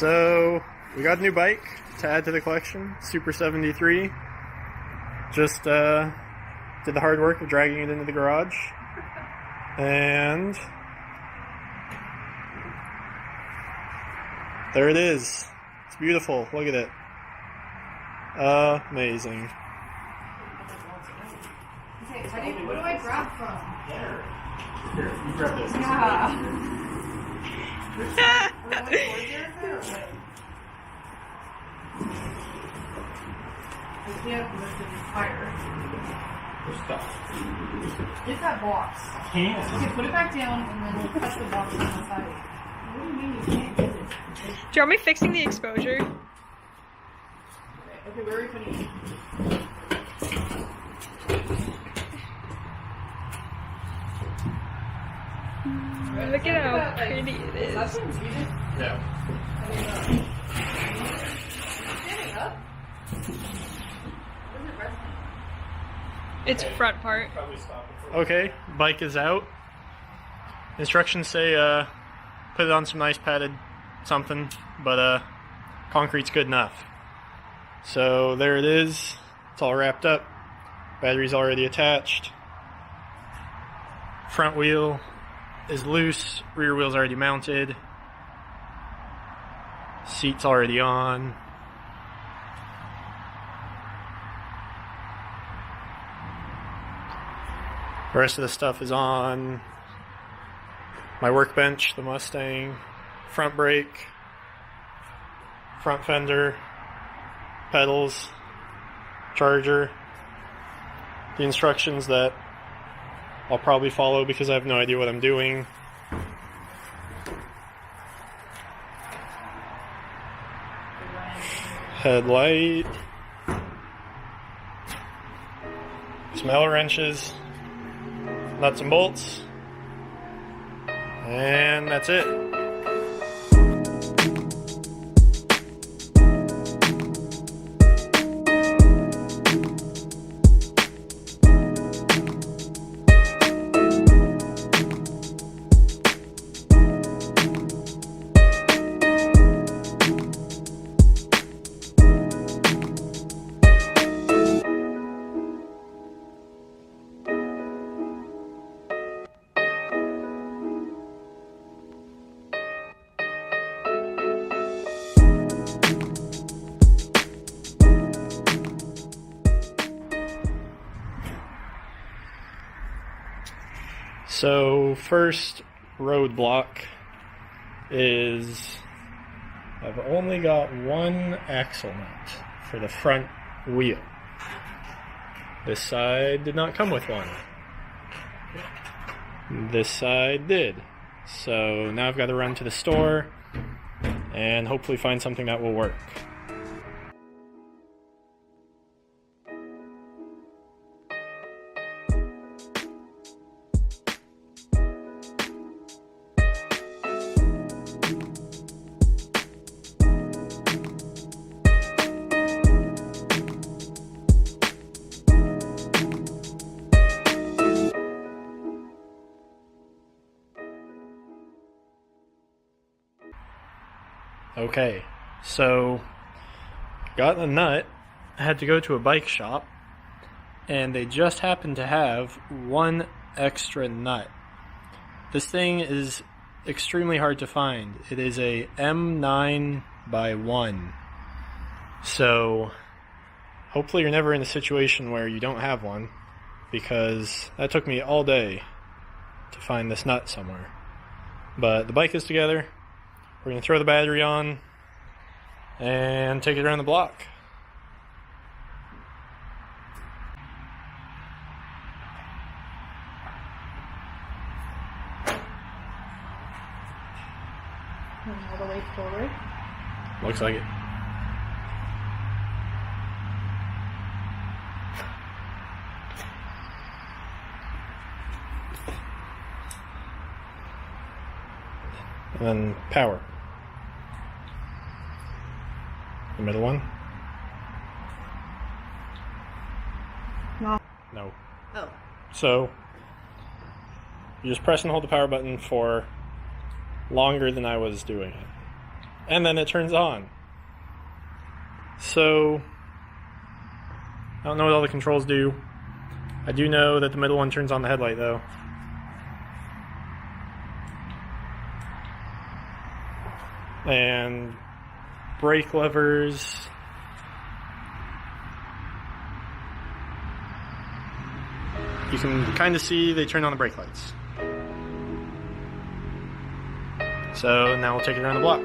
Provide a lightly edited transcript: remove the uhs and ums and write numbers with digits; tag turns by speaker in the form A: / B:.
A: So we got a new bike to add to the collection, Super 73. Just did the hard work of dragging it into the garage, and there it is. It's beautiful. Look at it. Amazing.
B: Okay, where do I grab from?
A: There. Here, you grab this.
B: Yeah. Get that box.
A: I can't.
B: Okay, put it back down and then we'll touch the box on the side. What do you mean you can't get it?
C: Do you want me fixing the exposure?
B: Okay, where are we putting it?
C: Look at how pretty it is.
B: That's what you did?
A: Yeah.
B: Standing up? Where's it resting?
C: It's front part.
A: Okay, bike is out. Instructions say put it on some nice padded something, but concrete's good enough. So there it is. It's all wrapped up. Battery's already attached. Front wheel is loose. Rear wheel's already mounted. Seat's already on. The rest of the stuff is on my workbench, the Mustang, front brake, front fender, pedals, charger, the instructions that I'll probably follow because I have no idea what I'm doing. Headlight, some Allen wrenches, nuts and bolts, and that's it. So first roadblock is I've only got one axle nut for the front wheel. This side did not come with one. This side did. So now I've got to run to the store and hopefully find something that will work. Okay, so got a nut, had to go to a bike shop, and they just happened to have one extra nut. This thing is extremely hard to find. It is a M9 by 1. So Hopefully you're never in a situation where you don't have one, because that took me all day to find this nut somewhere. But the bike is together. We're going to throw the battery on and take it around the block.
B: All the way forward.
A: Looks like it. And then power. The middle one?
B: No.
A: No.
B: Oh.
A: So, you just press and hold the power button for longer than I was doing it. And then it turns on. So, I don't know what all the controls do. I do know that the middle one turns on the headlight though. And brake levers. You can kind of see they turn on the brake lights. So now we'll take it around the block.